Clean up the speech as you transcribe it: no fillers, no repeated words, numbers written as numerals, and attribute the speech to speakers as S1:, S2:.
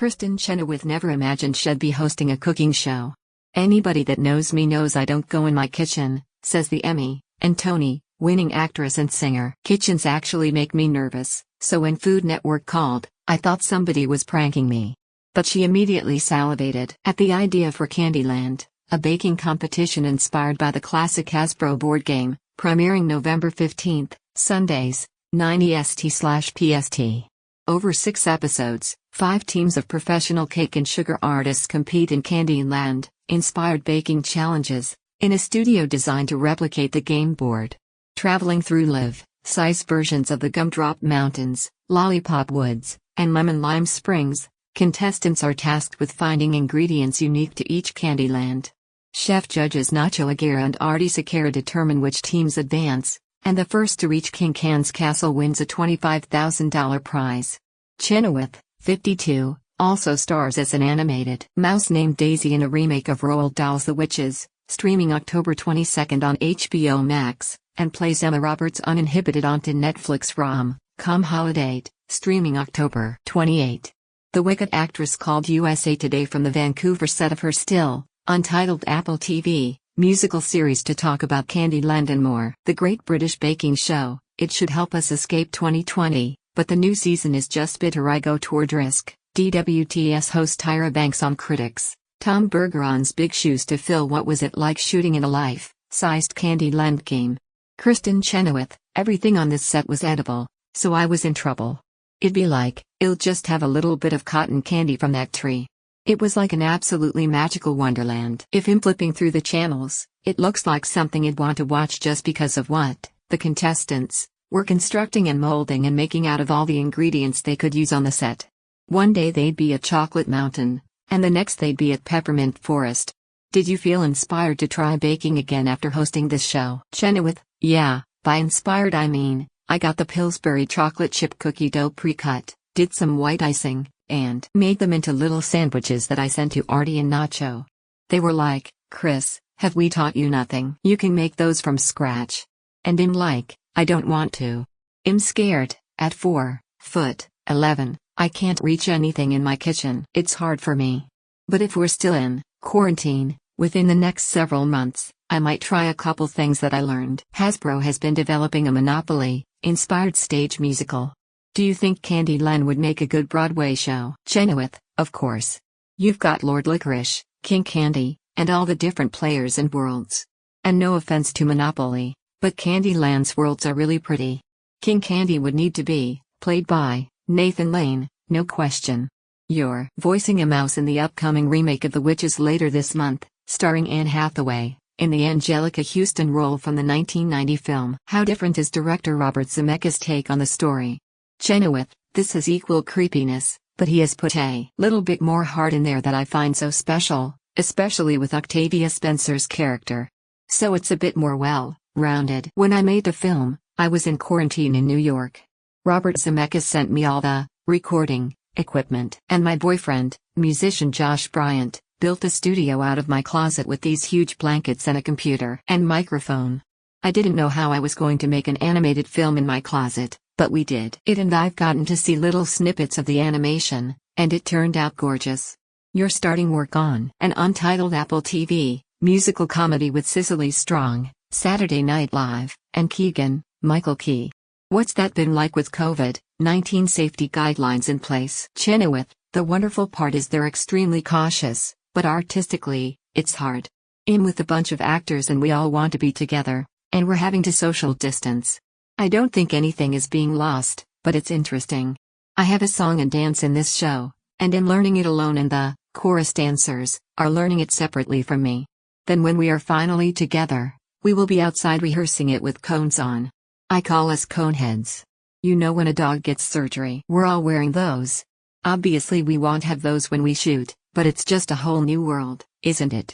S1: Kristin Chenoweth never imagined she'd be hosting a cooking show. "Anybody that knows me knows I don't go in my kitchen," says the Emmy and Tony-winning actress and singer. "Kitchens actually make me nervous, so when Food Network called, I thought somebody was pranking me." But she immediately salivated at the idea for Candyland, a baking competition inspired by the classic Hasbro board game, premiering November 15, Sundays, 9 EST/PST. Over 6 episodes, 5 teams of professional cake and sugar artists compete in Candyland-inspired baking challenges, in a studio designed to replicate the game board. Traveling through life-size versions of the Gumdrop Mountains, Lollipop Woods, and Lemon Lime Springs, contestants are tasked with finding ingredients unique to each Candyland. Chef judges Nacho Aguirre and Artie Sequeira determine which teams advance, and the first to reach King Can's castle wins a $25,000 prize. Chenoweth, 52, also stars as an animated mouse named Daisy in a remake of Roald Dahl's The Witches, streaming October 22 on HBO Max, and plays Emma Roberts uninhibited on Netflix rom-com Holiday, streaming October 28. The Wicked actress called USA Today from the Vancouver set of her still untitled Apple TV musical series to talk about Candyland and more. "The Great British Baking Show, it should help us escape 2020, but the new season is just bitter. I go toward risk," DWTS host Tyra Banks on critics. Tom Bergeron's big shoes to fill. What was it like shooting in a life-sized Candyland game? Kristin Chenoweth, "Everything on this set was edible, so I was in trouble. It'd be like, it'll just have a little bit of cotton candy from that tree. It was like an absolutely magical wonderland. If I'm flipping through the channels, it looks like something you'd want to watch just because of what the contestants were constructing and molding and making out of all the ingredients they could use on the set. One day they'd be at Chocolate Mountain, and the next they'd be at Peppermint Forest. Did you feel inspired to try baking again after hosting this show?" Chenoweth, "Yeah, by inspired I mean, I got the Pillsbury chocolate chip cookie dough pre-cut, did some white icing, and made them into little sandwiches that I sent to Artie and Nacho. They were like, 'Chris, have we taught you nothing? You can make those from scratch.' And I'm like, 'I don't want to. I'm scared, at 4'11", I can't reach anything in my kitchen. It's hard for me. But if we're still in quarantine, within the next several months, I might try a couple things that I learned." Hasbro has been developing a Monopoly-inspired stage musical. "Do you think Candyland would make a good Broadway show?" Chenoweth, "Of course. You've got Lord Licorice, King Candy, and all the different players and worlds. And no offense to Monopoly, but Candyland's worlds are really pretty. King Candy would need to be played by Nathan Lane, no question. You're voicing a mouse in the upcoming remake of The Witches later this month, starring Anne Hathaway, in the Angelica Houston role from the 1990 film. How different is director Robert Zemeckis' take on the story?" Chenoweth, "This has equal creepiness, but he has put a little bit more heart in there that I find so special, especially with Octavia Spencer's character. So it's a bit more well-rounded. When I made the film, I was in quarantine in New York. Robert Zemeckis sent me all the recording equipment, and my boyfriend, musician Josh Bryant, built a studio out of my closet with these huge blankets and a computer and microphone. I didn't know how I was going to make an animated film in my closet, but we did it, and I've gotten to see little snippets of the animation, and it turned out gorgeous. You're starting work on an untitled Apple TV musical comedy with Cicely Strong, Saturday Night Live, and Keegan-Michael Key. What's that been like with COVID-19 safety guidelines in place?" Chenoweth, "The wonderful part is they're extremely cautious, but artistically, it's hard. I'm with a bunch of actors and we all want to be together, and we're having to social distance. I don't think anything is being lost, but it's interesting. I have a song and dance in this show, and I'm learning it alone and the chorus dancers are learning it separately from me. Then when we are finally together, we will be outside rehearsing it with cones on. I call us coneheads. You know when a dog gets surgery, we're all wearing those. Obviously we won't have those when we shoot, but it's just a whole new world, isn't it?"